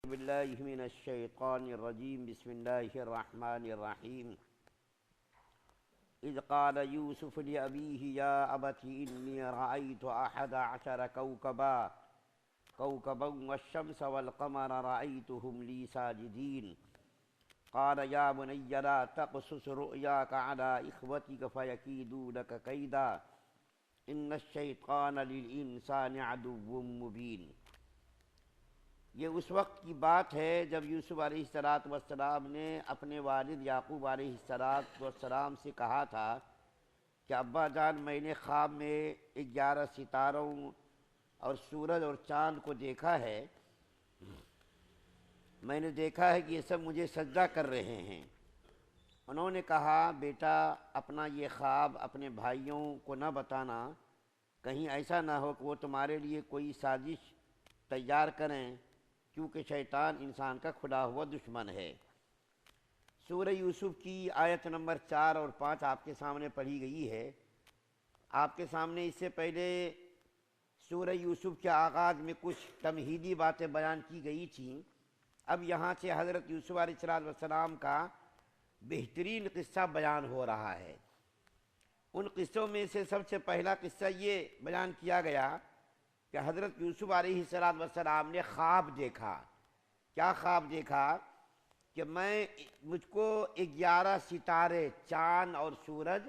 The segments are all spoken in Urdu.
بالله من الشيطان الرجيم بسم الله الرحمن الرحيم إذ قال يوسف لأبيه يا أبت إني رأيت 11 كوكبا والشمس والقمر رأيتهم لي ساجدين قال يا بني لا تقصص رؤياك على إخوتك فيكيدوا لك كيدا إن الشيطان للإنسان عدو مبين۔ یہ اس وقت کی بات ہے جب یوسف علیہ السلام نے اپنے والد یعقوب علیہ السلام سے کہا تھا کہ ابا جان، میں نے خواب میں 11 ستاروں اور سورج اور چاند کو دیکھا ہے۔ میں نے دیکھا ہے کہ یہ سب مجھے سجدہ کر رہے ہیں۔ انہوں نے کہا بیٹا، اپنا یہ خواب اپنے بھائیوں کو نہ بتانا، کہیں ایسا نہ ہو کہ وہ تمہارے لیے کوئی سازش تیار کریں، کیونکہ شیطان انسان کا کھلا ہوا دشمن ہے۔ سورہ یوسف کی آیت نمبر 4 اور 5 آپ کے سامنے پڑھی گئی ہے۔ آپ کے سامنے اس سے پہلے سورہ یوسف کے آغاز میں کچھ تمہیدی باتیں بیان کی گئی تھیں۔ اب یہاں سے حضرت یوسف علیہ السلام کا بہترین قصہ بیان ہو رہا ہے۔ ان قصوں میں سے سب سے پہلا قصہ یہ بیان کیا گیا کہ حضرت یوسف علیہ السلام نے خواب دیکھا۔ کیا خواب دیکھا؟ کہ مجھ کو 11 ستارے، چاند اور سورج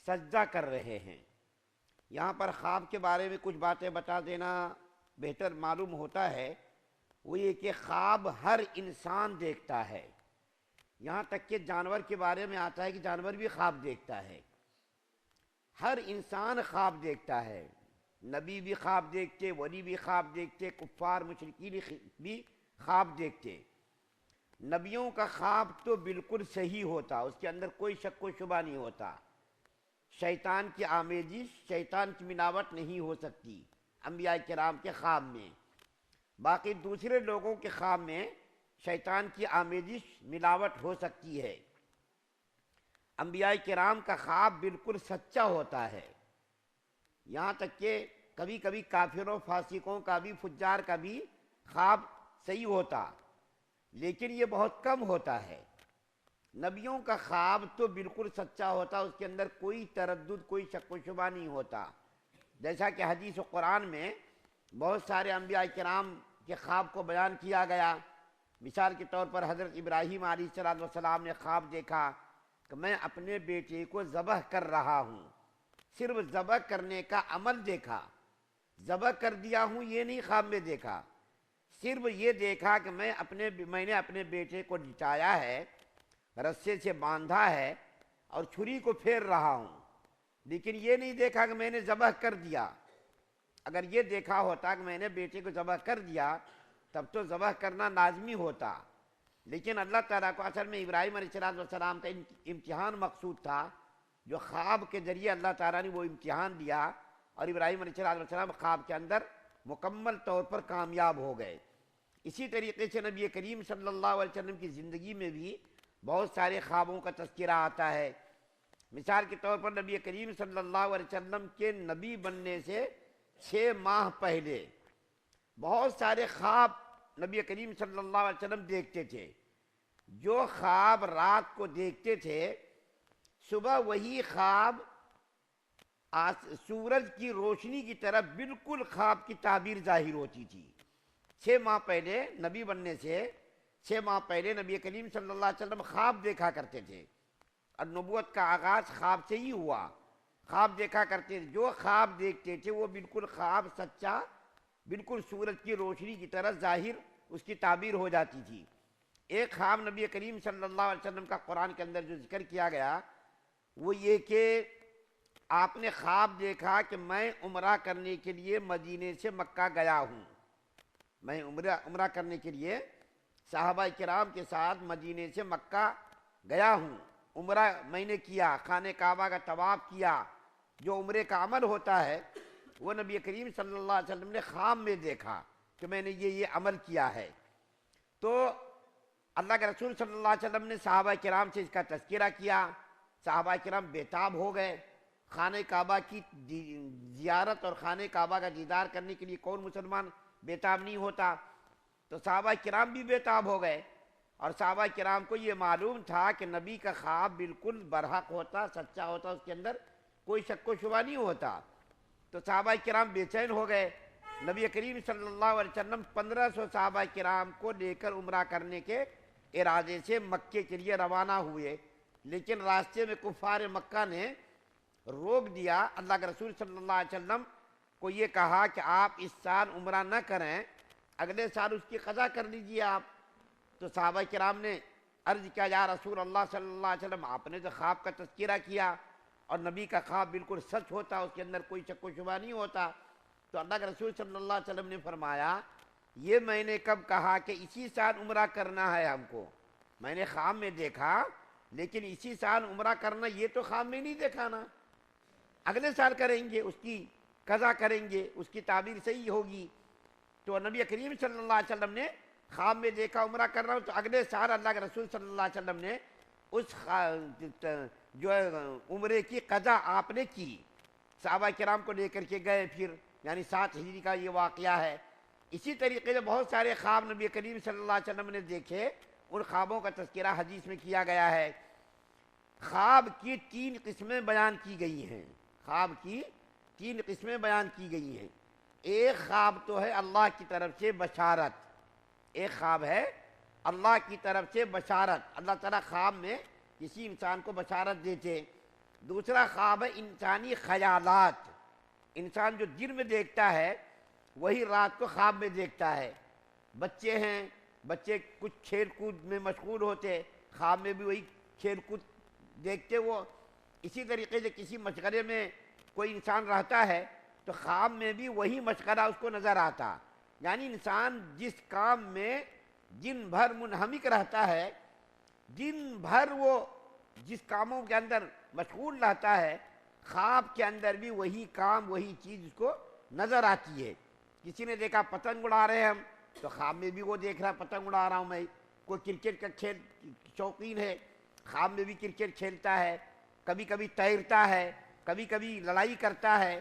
سجدہ کر رہے ہیں۔ یہاں پر خواب کے بارے میں کچھ باتیں بتا دینا بہتر معلوم ہوتا ہے۔ وہ یہ کہ خواب ہر انسان دیکھتا ہے، یہاں تک کہ جانور کے بارے میں آتا ہے کہ جانور بھی خواب دیکھتا ہے۔ ہر انسان خواب دیکھتا ہے، نبی بھی خواب دیکھتے، ولی بھی خواب دیکھتے، کفار مشرکین بھی خواب دیکھتے۔ نبیوں کا خواب تو بالکل صحیح ہوتا، اس کے اندر کوئی شک و شبہ نہیں ہوتا۔ شیطان کی آمیزش، شیطان کی ملاوٹ نہیں ہو سکتی انبیاء کرام کے خواب میں۔ باقی دوسرے لوگوں کے خواب میں شیطان کی آمیزش، ملاوٹ ہو سکتی ہے۔ انبیاء کرام کا خواب بالکل سچا ہوتا ہے، یہاں تک کہ کبھی کبھی کافروں، فاسقوں کا بھی، فجار کا بھی خواب صحیح ہوتا، لیکن یہ بہت کم ہوتا ہے۔ نبیوں کا خواب تو بالکل سچا ہوتا، اس کے اندر کوئی تردد، کوئی شک و شبہ نہیں ہوتا۔ جیسا کہ حدیث و قرآن میں بہت سارے انبیاء کرام کے خواب کو بیان کیا گیا۔ مثال کے طور پر حضرت ابراہیم علیہ السلام نے خواب دیکھا کہ میں اپنے بیٹے کو ذبح کر رہا ہوں۔ صرف ذبح کرنے کا عمل دیکھا، ذبح کر دیا ہوں یہ نہیں خواب میں دیکھا، صرف یہ دیکھا کہ میں نے اپنے بیٹے کو لٹایا ہے، رسے سے باندھا ہے اور چھری کو پھیر رہا ہوں، لیکن یہ نہیں دیکھا کہ میں نے ذبح کر دیا۔ اگر یہ دیکھا ہوتا کہ میں نے بیٹے کو ذبح کر دیا تب تو ذبح کرنا لازمی ہوتا، لیکن اللہ تعالیٰ کو اصل میں ابراہیم علیہ السلام کا امتحان مقصود تھا، جو خواب کے ذریعے اللہ تعالیٰ نے وہ امتحان دیا، اور ابراہیم علیہ السلام خواب کے اندر مکمل طور پر کامیاب ہو گئے۔ اسی طریقے سے نبی کریم صلی اللہ علیہ وسلم کی زندگی میں بھی بہت سارے خوابوں کا تذکرہ آتا ہے۔ مثال کے طور پر نبی کریم صلی اللہ علیہ وسلم کے نبی بننے سے 6 ماہ پہلے بہت سارے خواب نبی کریم صلی اللہ علیہ وسلم دیکھتے تھے۔ جو خواب رات کو دیکھتے تھے، صبح وہی خواب سورج کی روشنی کی طرف بالکل خواب کی تعبیر ظاہر ہوتی تھی۔ 6 ماہ پہلے نبی بننے سے 6 ماہ پہلے نبی کریم صلی اللہ علیہ وسلم خواب دیکھا کرتے تھے، اور نبوت کا آغاز خواب سے ہی ہوا۔ خواب دیکھا کرتے تھے، جو خواب دیکھتے تھے وہ بالکل خواب سچا، بالکل سورج کی روشنی کی طرح ظاہر اس کی تعبیر ہو جاتی تھی۔ ایک خواب نبی کریم صلی اللہ علیہ وسلم کا قرآن کے اندر جو ذکر کیا گیا وہ یہ کہ آپ نے خواب دیکھا کہ میں عمرہ کرنے کے لیے مدینے سے مکہ گیا ہوں۔ میں عمرہ کرنے کے لیے صحابہ کرام کے ساتھ مدینے سے مکہ گیا ہوں، عمرہ میں نے کیا، خانہ کعبہ کا طواف کیا۔ جو عمرے کا عمل ہوتا ہے وہ نبی کریم صلی اللہ علیہ وسلم نے خواب میں دیکھا کہ میں نے یہ عمل کیا ہے۔ تو اللہ کے رسول صلی اللہ علیہ وسلم نے صحابہ کرام سے اس کا تذکرہ کیا۔ صحابہ کرام بےتاب ہو گئے۔ خانہ کعبہ کی زیارت اور خانہ کعبہ کا دیدار کرنے کے لیے کون مسلمان بےتاب نہیں ہوتا؟ تو صحابہ کرام بھی بےتاب ہو گئے، اور صحابہ کرام کو یہ معلوم تھا کہ نبی کا خواب بالکل برحق ہوتا، سچا ہوتا، اس کے اندر کوئی شک و شبہ نہیں ہوتا۔ تو صحابہ کرام بے چین ہو گئے۔ نبی کریم صلی اللہ علیہ وسلم 1500 صحابہ کرام کو لے کر عمرہ کرنے کے ارادے سے مکے کے لیے روانہ ہوئے، لیکن راستے میں کفار مکہ نے روک دیا۔ اللہ کے رسول صلی اللہ علیہ وسلم کو یہ کہا کہ آپ اس سال عمرہ نہ کریں، اگلے سال اس کی قضا کر لیجیے آپ۔ تو صحابہ کرام نے عرض کیا، یا رسول اللہ صلی اللہ علیہ وسلم، آپ نے جو خواب کا تذکرہ کیا اور نبی کا خواب بالکل سچ ہوتا، اس کے اندر کوئی شک و شبہ نہیں ہوتا۔ تو اللہ کے رسول صلی اللہ علیہ وسلم نے فرمایا، یہ میں نے کب کہا کہ اسی سال عمرہ کرنا ہے ہم کو؟ میں نے خواب میں دیکھا، لیکن اسی سال عمرہ کرنا یہ تو خواب میں نہیں دیکھا نا، اگلے سال کریں گے، اس کی قضا کریں گے، اس کی تعبیر صحیح ہوگی۔ تو نبی کریم صلی اللہ علیہ وسلم نے خواب میں دیکھا عمرہ کر رہا ہوں، تو اگلے سال اللہ کے رسول صلی اللہ علیہ وسلم نے اس جو عمرے کی قضا آپ نے کی، صحابہ کرام کو لے کر کے گئے پھر، یعنی 7 ہجری کا یہ واقعہ ہے۔ اسی طریقے سے بہت سارے خواب نبی کریم صلی اللہ علیہ وسلم نے دیکھے، ان خوابوں کا تذکرہ حدیث میں کیا گیا ہے۔ خواب کی 3 قسمیں بیان کی گئی ہیں، خواب کی 3 قسمیں بیان کی گئی ہیں۔ ایک خواب تو ہے اللہ کی طرف سے بشارت، ایک خواب ہے اللہ کی طرف سے بشارت، اللہ تعالیٰ خواب میں کسی انسان کو بشارت دیتے۔ دوسرا خواب ہے انسانی خیالات، انسان جو دن میں دیکھتا ہے وہی رات کو خواب میں دیکھتا ہے۔ بچے ہیں، بچے کچھ کھیل کود میں مشغول ہوتے، خواب میں بھی وہی کھیل کود دیکھتے وہ۔ اسی طریقے سے کسی مشغلے میں کوئی انسان رہتا ہے تو خواب میں بھی وہی مشغلہ اس کو نظر آتا۔ یعنی انسان جس کام میں دن بھر منہمک رہتا ہے، دن بھر وہ جس کاموں کے اندر مشغول رہتا ہے، خواب کے اندر بھی وہی کام، وہی چیز اس کو نظر آتی ہے۔ کسی نے دیکھا پتنگ اڑا رہے ہیں ہم، تو خواب میں بھی وہ دیکھ رہا پتنگ اڑا رہا ہوں میں۔ کوئی کرکٹ کا کھیل شوقین ہے، خواب میں بھی کرکٹ کھیلتا ہے، کبھی کبھی تیرتا ہے، کبھی کبھی لڑائی کرتا ہے،